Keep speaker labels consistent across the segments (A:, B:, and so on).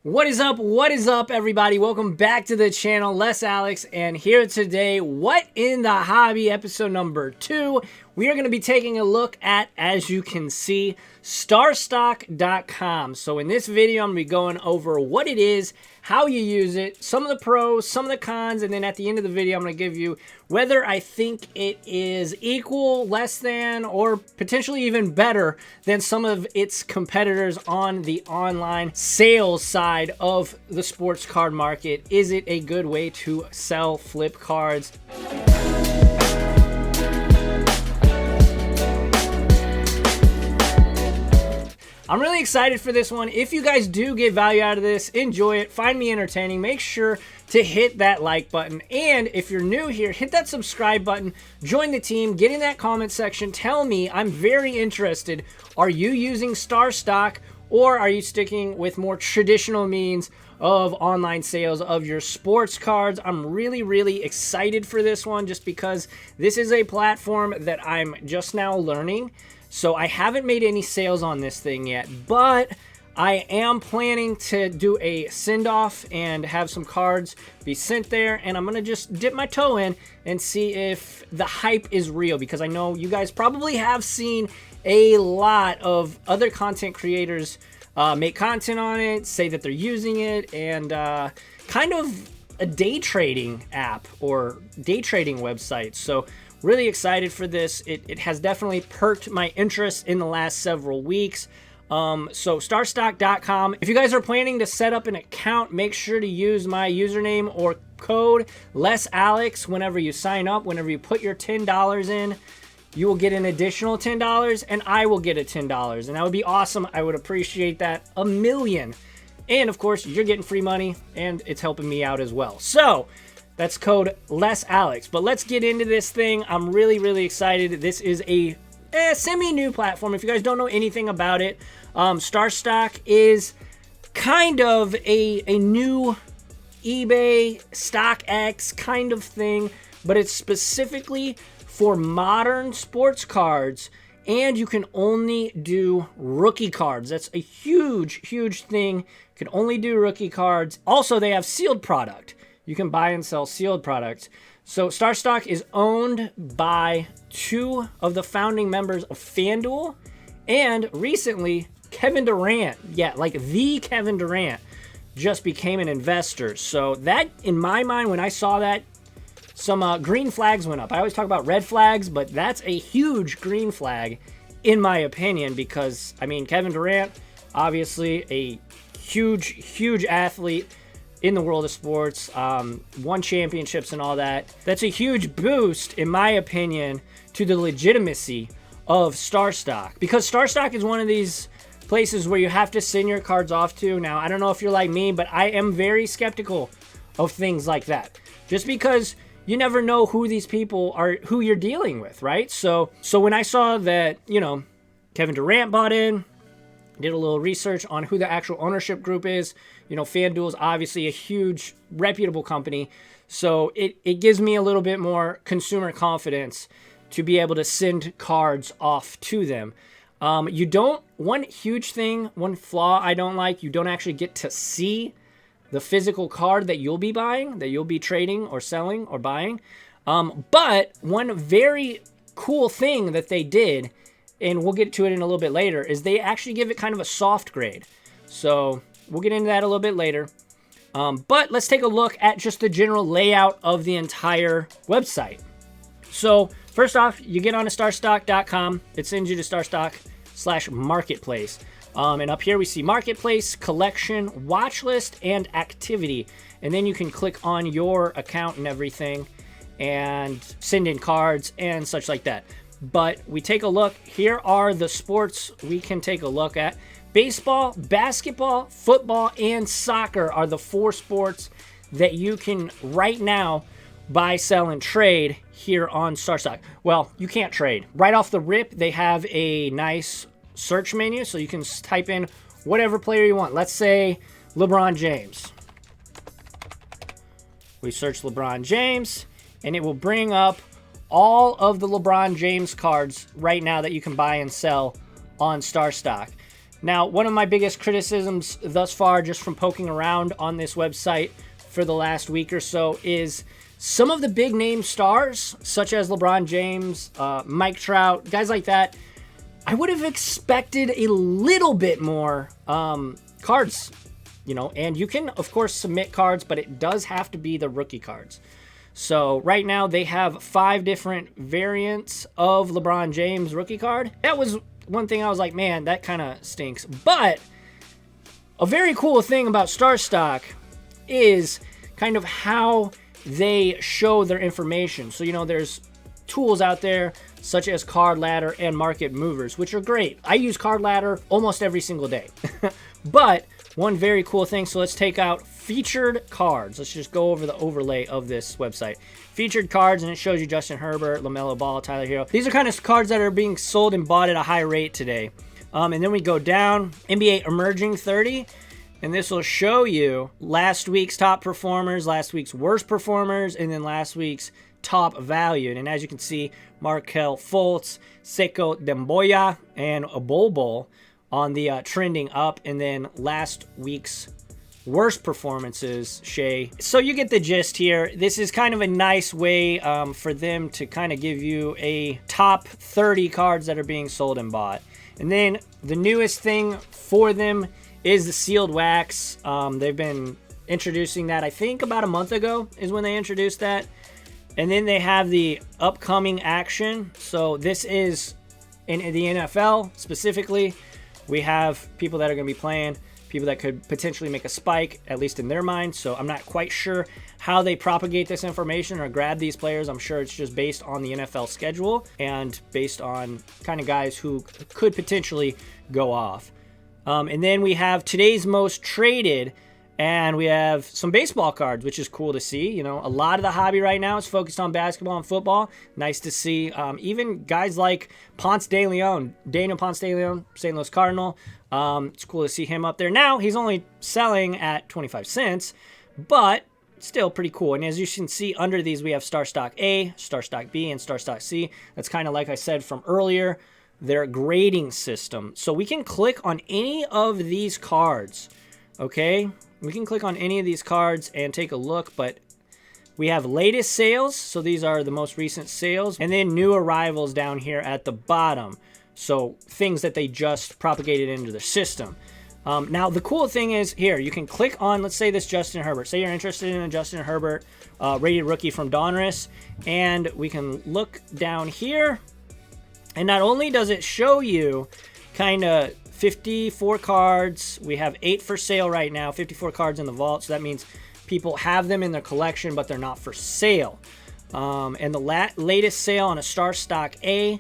A: What is up? What is up, everybody? Welcome back to the channel. Les Alex, and here today, What in the Hobby, episode number 2. We are going to be taking a look at, as you can see, StarStock.com. So in this video, I'm going to be going over what it is, how you use it, some of the pros, some of the cons, and then at the end of the video, I'm going to give you whether I think it is equal, less than, or potentially even better than some of its competitors on the online sales side of the sports card market. Is it a good way to sell flip cards? I'm really excited for this one. If you guys do get value out of this, enjoy it, find me entertaining, make sure to hit that like button. And if you're new here, hit that subscribe button, join the team, get in that comment section, tell me. I'm very interested. Are you using StarStock, or are you sticking with more traditional means of online sales of your sports cards? I'm really excited for this one, just because this is a platform that I'm just now learning. So I haven't made any sales on this thing yet, but I am planning to do a send-off and have some cards be sent there, and I'm going to just dip my toe in and see if the hype is real, because I know you guys probably have seen a lot of other content creators make content on it, say that they're using it, and kind of a day trading app or day trading website. So really excited for this. It has definitely perked my interest in the last several weeks. So StarStock.com. If you guys are planning to set up an account, make sure to use my username or code LesAlex whenever you sign up. Whenever you put your $10 in, you will get an additional $10, and I will get a $10, and that would be awesome. I would appreciate that a million. And of course, you're getting free money, and it's helping me out as well. So that's code LesAlex. But let's get into this thing. I'm really excited. This is a semi-new platform. If you guys don't know anything about it, StarStock is kind of a new eBay, StockX kind of thing, but it's specifically for modern sports cards, and you can only do rookie cards. That's a huge thing. You can only do rookie cards. Also, they have sealed product. You can buy and sell sealed products. So StarStock is owned by 2 of the founding members of FanDuel, and recently Kevin Durant, like the Kevin Durant, just became an investor. So that, in my mind, when I saw that, some green flags went up. I always talk about red flags, but that's a huge green flag in my opinion, because I mean, Kevin Durant, obviously a huge athlete in the world of sports, won championships and all that. That's a huge boost, in my opinion, to the legitimacy of StarStock, because StarStock is one of these places where you have to send your cards off to. Now, I don't know if you're like me, but I am very skeptical of things like that, just because you never know who these people are, who you're dealing with, right? So when I saw that, Kevin Durant bought in, did a little research on who the actual ownership group is. FanDuel is obviously a huge, reputable company. So it gives me a little bit more consumer confidence to be able to send cards off to them. One huge thing, one flaw I don't like, you don't actually get to see the physical card that you'll be buying, that you'll be trading or selling or buying. But one very cool thing that they did, and we'll get to it in a little bit later, is they actually give it kind of a soft grade. So we'll get into that a little bit later. But let's take a look at just the general layout of the entire website. So first off, you get onto StarStock.com. It sends you to StarStock/Marketplace. And up here we see Marketplace, Collection, Watch List, and Activity. And then you can click on your account and everything and send in cards and such like that. But we take a look. Here are the sports we can take a look at. Baseball, basketball, football, and soccer are the 4 sports that you can right now buy, sell, and trade here on StarStock. Well, you can't trade. Right off the rip, they have a nice search menu, so you can type in whatever player you want. Let's say LeBron James. We search LeBron James, and it will bring up all of the LeBron James cards right now that you can buy and sell on StarStock. Now, one of my biggest criticisms thus far, just from poking around on this website for the last week or so, is some of the big name stars, such as LeBron James, Mike Trout, guys like that. I would have expected a little bit more cards, you know, and you can, of course, submit cards, but it does have to be the rookie cards. So right now they have 5 different variants of LeBron James rookie card. That was one thing I was like, man, that kind of stinks. But a very cool thing about StarStock is kind of how they show their information. So, you know, there's tools out there such as Card Ladder and Market Movers, which are great. I use Card Ladder almost every single day. But one very cool thing, so let's take out featured cards. Let's just go over the overlay of this website. Featured cards, and it shows you Justin Herbert, LaMelo Ball, Tyler Hero. These are kind of cards that are being sold and bought at a high rate today. And then we go down, NBA Emerging 30, and this will show you last week's top performers, last week's worst performers, and then last week's top valued. And as you can see, Markelle Fultz, Sekou Demboya, and Bol on the trending up, and then last week's worst performances, Shea. So you get the gist here. This is kind of a nice way for them to kind of give you a top 30 cards that are being sold and bought. And then the newest thing for them is the sealed wax. They've been introducing that, I think about a month ago is when they introduced that. And then they have the upcoming action. So this is in the NFL specifically. We have people that are going to be playing, people that could potentially make a spike, at least in their mind. So I'm not quite sure how they propagate this information or grab these players. I'm sure it's just based on the NFL schedule and based on kind of guys who could potentially go off. And then we have today's most traded, and we have some baseball cards, which is cool to see. You know, a lot of the hobby right now is focused on basketball and football. Nice to see even guys like Daniel Ponce de Leon, St. Louis Cardinal. It's cool to see him up there. Now, he's only selling at 25 cents, but still pretty cool. And as you can see under these, we have StarStock A, StarStock B, and StarStock C. That's kind of like I said from earlier, their grading system. So we can click on any of these cards, okay? We can click on any of these cards and take a look, but we have latest sales. So these are the most recent sales, and then new arrivals down here at the bottom. So things that they just propagated into the system. Now, the cool thing is here, you can click on, let's say this Justin Herbert. Say you're interested in a Justin Herbert rated rookie from Donruss, and we can look down here. And not only does it show you kind of 54 cards, we have 8 for sale right now, 54 cards in the vault. So that means people have them in their collection, but they're not for sale. And the latest sale on a StarStock A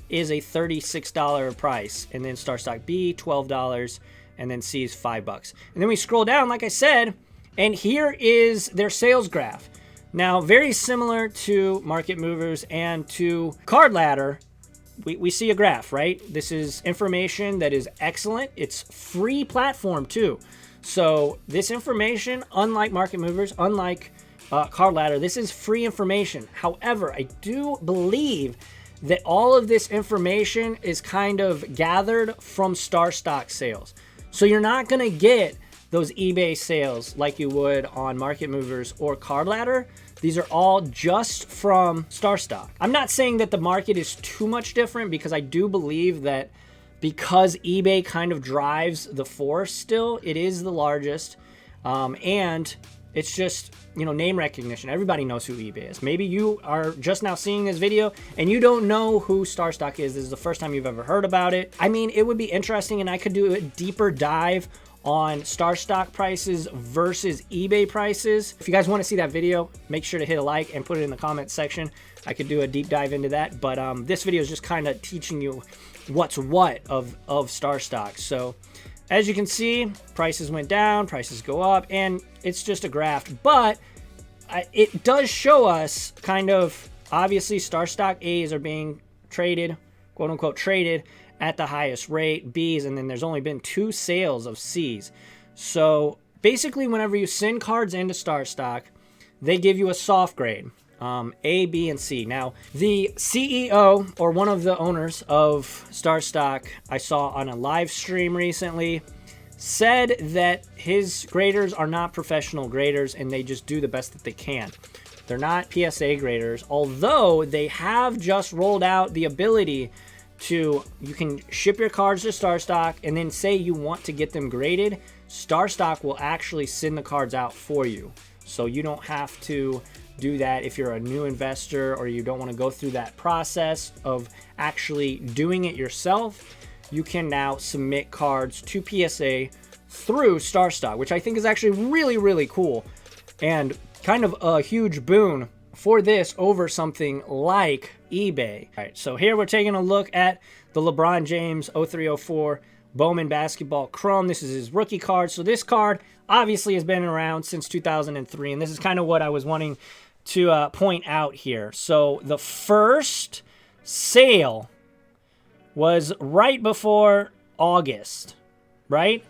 A: is a $36 price. And then StarStock B, $12. And then C is $5. And then we scroll down, like I said, and here is their sales graph. Now, very similar to Market Movers and to Card Ladder, we see a graph, right? This is information that is excellent. It's free platform too. So this information, unlike Market Movers, unlike Card Ladder, this is free information. However, I do believe that all of this information is kind of gathered from StarStock sales. So you're not going to get those eBay sales like you would on Market Movers or Card Ladder. These are all just from StarStock. I'm not saying that the market is too much different, because I do believe that because eBay kind of drives the force still, it is the largest. And it's just, you know, name recognition. Everybody knows who eBay is. Maybe you are just now seeing this video and you don't know who StarStock is. This is the first time you've ever heard about it. I mean, it would be interesting, and I could do a deeper dive on StarStock prices versus eBay prices. If you guys want to see that video, make sure to hit a like and put it in the comments section. I could do a deep dive into that, but this video is just kind of teaching you what's what of StarStock. So as you can see, prices went down, prices go up, and it's just a graph, but it does show us kind of, obviously StarStock A's are being traded, quote unquote traded, at the highest rate, B's, and then there's only been 2 sales of C's. So basically, whenever you send cards into StarStock, they give you a soft grade. A, B, and C. Now, the CEO, or one of the owners of StarStock, I saw on a live stream recently, said that his graders are not professional graders and they just do the best that they can. They're not PSA graders, although they have just rolled out the ability to, you can ship your cards to StarStock and then say you want to get them graded. StarStock will actually send the cards out for you. So you don't have to do that if you're a new investor or you don't want to go through that process of actually doing it yourself. You can now submit cards to PSA through StarStock, which I think is actually really, really cool and kind of a huge boon for this over something like eBay. All right, so here we're taking a look at the LeBron James 0304 Bowman Basketball Chrome. This is his rookie card. So this card obviously has been around since 2003, and this is kind of what I was wanting to point out here. So the first sale was right before August, right?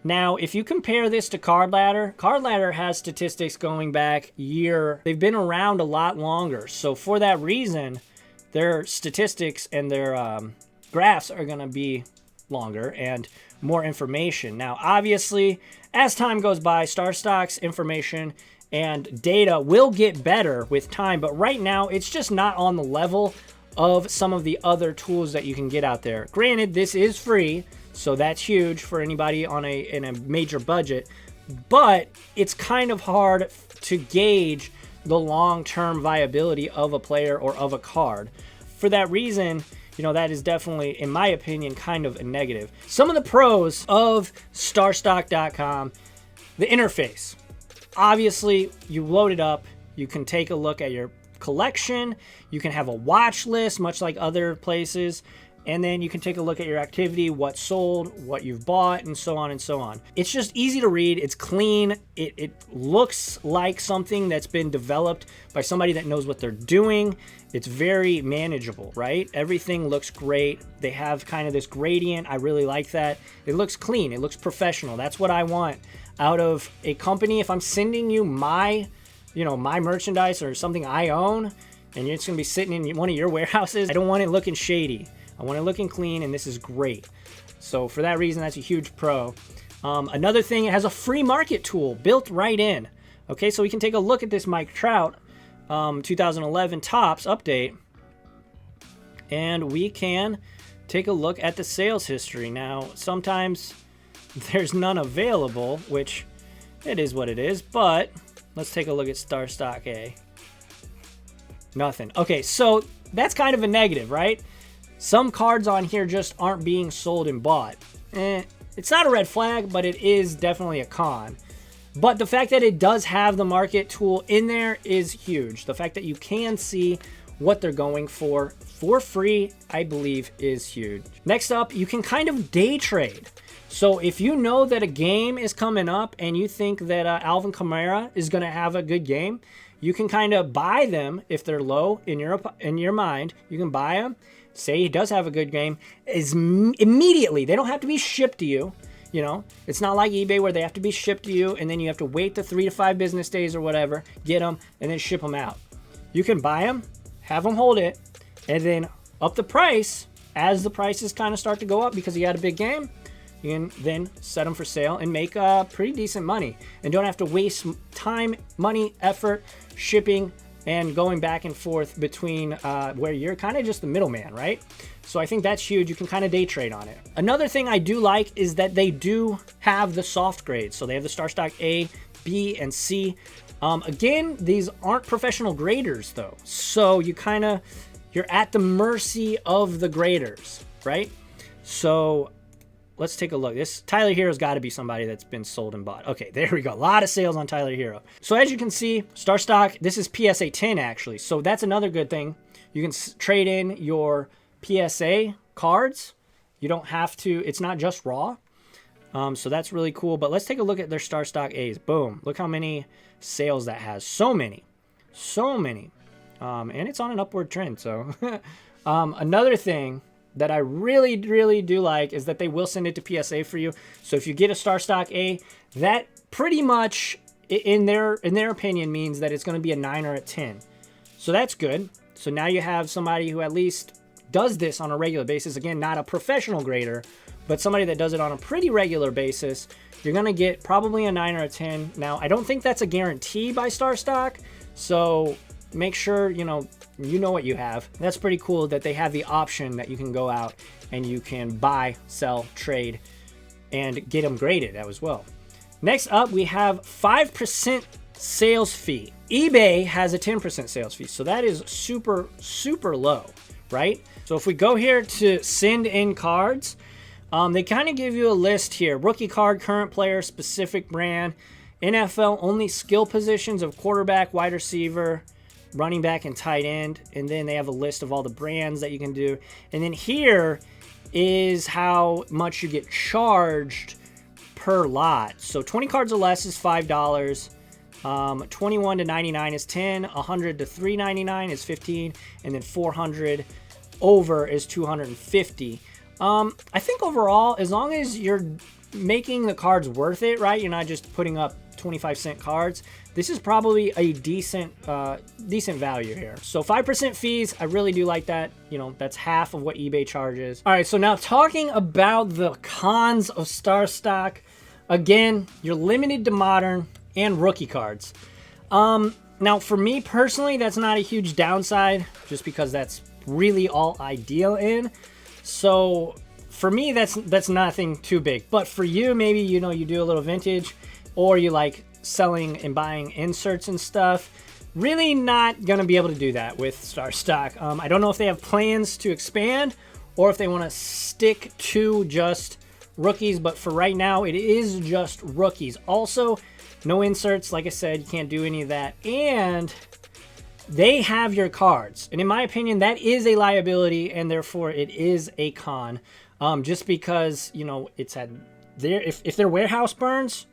A: Now, if you compare this to Card Ladder has statistics going back year. They've been around a lot longer. So for that reason, their statistics and their graphs are going to be longer and more information. Now, obviously, as time goes by, StarStock's information and data will get better with time, but right now it's just not on the level of some of the other tools that you can get out there. Granted, this is free, so that's huge for anybody on in a major budget, but it's kind of hard to gauge the long-term viability of a player or of a card. For that reason, you know, that is definitely, in my opinion, kind of a negative. Some of the pros of StarStock.com, the interface. Obviously, you load it up, you can take a look at your collection, you can have a watch list, much like other places, and then you can take a look at your activity, what sold, what you've bought, and so on and so on. It's just easy to read, it's clean, it looks like something that's been developed by somebody that knows what they're doing. It's very manageable, right? Everything looks great. They have kind of this gradient. I really like that. It looks clean, it looks professional. That's what I want out of a company. If I'm sending you my merchandise or something I own, and it's going to be sitting in one of your warehouses, I don't want it looking shady. I want it looking clean, and this is great. So for that reason, that's a huge pro. Another thing, it has a free market tool built right in. Okay, so we can take a look at this Mike Trout 2011 Topps update, and we can take a look at the sales history. Now, sometimes there's none available, which it is what it is, but let's take a look at StarStock A. Nothing. Okay, so that's kind of a negative, right? Some cards on here just aren't being sold and bought. It's not a red flag, but it is definitely a con. But the fact that it does have the market tool in there is huge. The fact that you can see what they're going for free, I believe, is huge. Next up, you can kind of day trade. So if you know that a game is coming up and you think that Alvin Kamara is going to have a good game, you can kind of buy them if they're low in your mind. You can buy them, say he does have a good game, immediately. They don't have to be shipped to you. You know, it's not like eBay where they have to be shipped to you and then you have to wait the 3 to 5 business days or whatever, get them, and then ship them out. You can buy them, have them hold it, and then up the price as the prices kind of start to go up because you had a big game. You can then set them for sale and make pretty decent money and don't have to waste time, money, effort, shipping, and going back and forth between where you're kind of just the middleman, right? So I think that's huge. You can kind of day trade on it. Another thing I do like is that they do have the soft grades. So they have the StarStock A, B, and C. Again, these aren't professional graders though. So you're at the mercy of the graders, right? So let's take a look. This Tyler Hero's got to be somebody that's been sold and bought. Okay, there we go. A lot of sales on Tyler Hero. So as you can see, StarStock, this is PSA 10 actually. So that's another good thing. You can trade in your PSA cards. You don't have to, it's not just raw. So that's really cool. But let's take a look at their StarStock A's. Boom. Look how many sales that has. So many. And it's on an upward trend. So another thing that I really, really do like is that they will send it to PSA for you. So if you get a StarStock A, that pretty much, in their opinion, means that it's going to be a 9 or a 10. So that's good. So now you have somebody who at least does this on a regular basis. Again, not a professional grader, but somebody that does it on a pretty regular basis. You're going to get probably a 9 or a 10. Now, I don't think that's a guarantee by StarStock, so make sure you know what you have. That's pretty cool that they have the option that you can go out and you can buy, sell, trade, and get them graded as well. Next up, we have 5% sales fee. eBay has a 10% sales fee, so that is super, super low, right? So if we go here to send in cards, they kind of give you a list here. Rookie card, current player, specific brand, NFL only skill positions of quarterback, wide receiver, running back, and tight end. And then they have a list of all the brands that you can do. And then here is how much you get charged per lot. So 20 cards or less is $5. 21 to 99 is 10. 100 to 399 is 15. And then 400 over is 250. I think overall, as long as you're making the cards worth it, right? You're not just putting up 25-cent cards. This is probably a decent value here. So 5% fees, I really do like that. You know, that's half of what eBay charges. All right, so now talking about the cons of StarStock. Again, you're limited to modern and rookie cards. Now, for me personally, that's not a huge downside, just because that's really all I deal in. So for me, that's nothing too big. But for you, maybe, you know, you do a little vintage, or you like selling and buying inserts and stuff. Really not going to be able to do that with StarStock. I don't know if they have plans to expand or if they want to stick to just rookies, but for right now, it is just rookies. Also, no inserts. Like I said, you can't do any of that. And they have your cards. And in my opinion, that is a liability, and therefore it is a con. Just because, you know, it's at their, if their warehouse burns,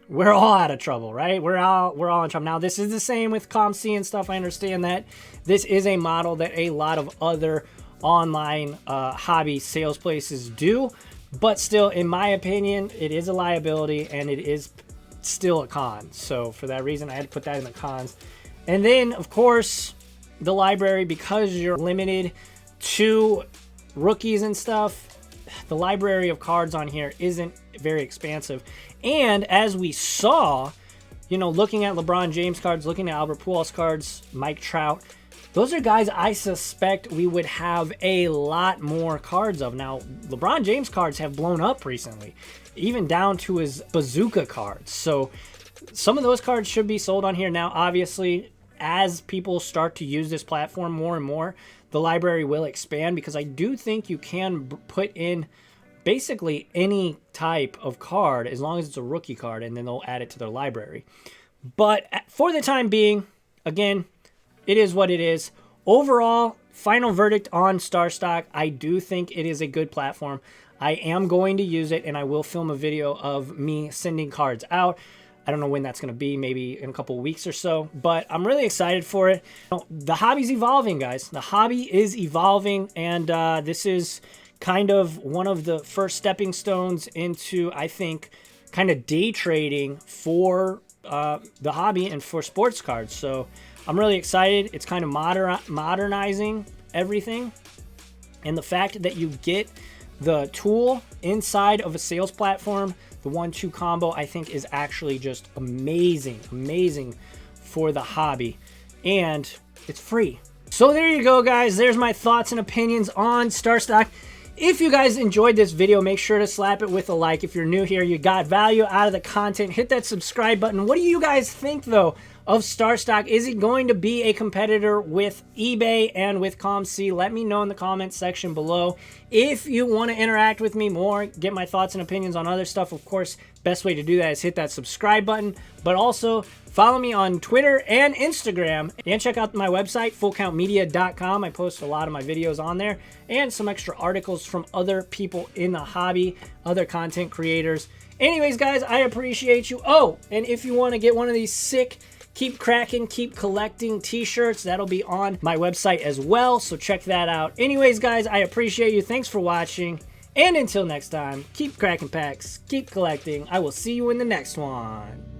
A: we're all out of trouble, right? We're all in trouble. Now, this is the same with ComC and stuff. I understand that. This is a model that a lot of other online hobby sales places do. But still, in my opinion, it is a liability, and it is still a con. So for that reason, I had to put that in the cons. And then, of course, the library, because you're limited to rookies and stuff, the library of cards on here isn't very expansive. And as we saw, you know, looking at LeBron James cards, looking at Albert Pujols cards, Mike Trout, those are guys I suspect we would have a lot more cards of. Now, LeBron James cards have blown up recently, even down to his bazooka cards. So some of those cards should be sold on here. Now, obviously, as people start to use this platform more and more, the library will expand, because I do think you can put in basically any type of card as long as it's a rookie card, and then they'll add it to their library. But for the time being, again, it is what it is. Overall, final verdict on StarStock, I do think it is a good platform. I am going to use it, and I will film a video of me sending cards out. I don't know when that's going to be, maybe in a couple weeks or so, but I'm really excited for it. The hobby's evolving, guys. The hobby is evolving, and this is kind of one of the first stepping stones into, I think, kind of day trading for the hobby and for sports cards. So I'm really excited. It's kind of modernizing everything, and the fact that you get the tool inside of a sales platform, the 1-2 combo, I think is actually just amazing for the hobby, and it's free. So there you go, guys. There's my thoughts and opinions on StarStock. If you guys enjoyed this video, make sure to slap it with a like. If you're new here, you got value out of the content, hit that subscribe button. What do you guys think, though, of StarStock? Is it going to be a competitor with eBay and with ComC? Let me know in the comments section below. If you want to interact with me more, get my thoughts and opinions on other stuff, of course, best way to do that is hit that subscribe button. But also, follow me on Twitter and Instagram. And check out my website, fullcountmedia.com. I post a lot of my videos on there, and some extra articles from other people in the hobby, other content creators. Anyways, guys, I appreciate you. Oh, and if you want to get one of these sick Keep Cracking, Keep Collecting t-shirts, that'll be on my website as well, so check that out. Anyways, guys, I appreciate you. Thanks for watching. And until next time, keep cracking packs, keep collecting. I will see you in the next one.